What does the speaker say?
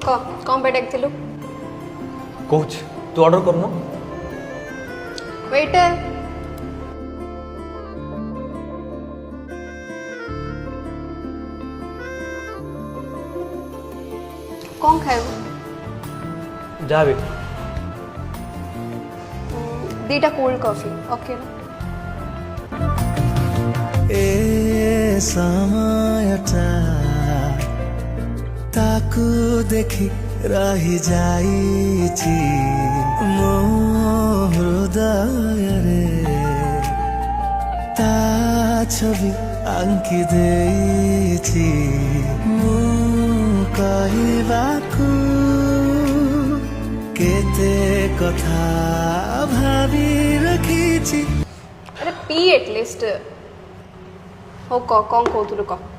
कौन पे टेक्थिलु कोच तू ऑर्डर करनो वेटर कौन खाएबो जाबे दीटा कोल्ड कॉफी ओके ना ए समयटा ताकू देखि रही जाइछि मो हृदय रे ता छवि आंकी देछि मु कहबाकू केते कथा भाबी रखिछि अरे पी एटलिस्ट हो कौन कहतुलु कह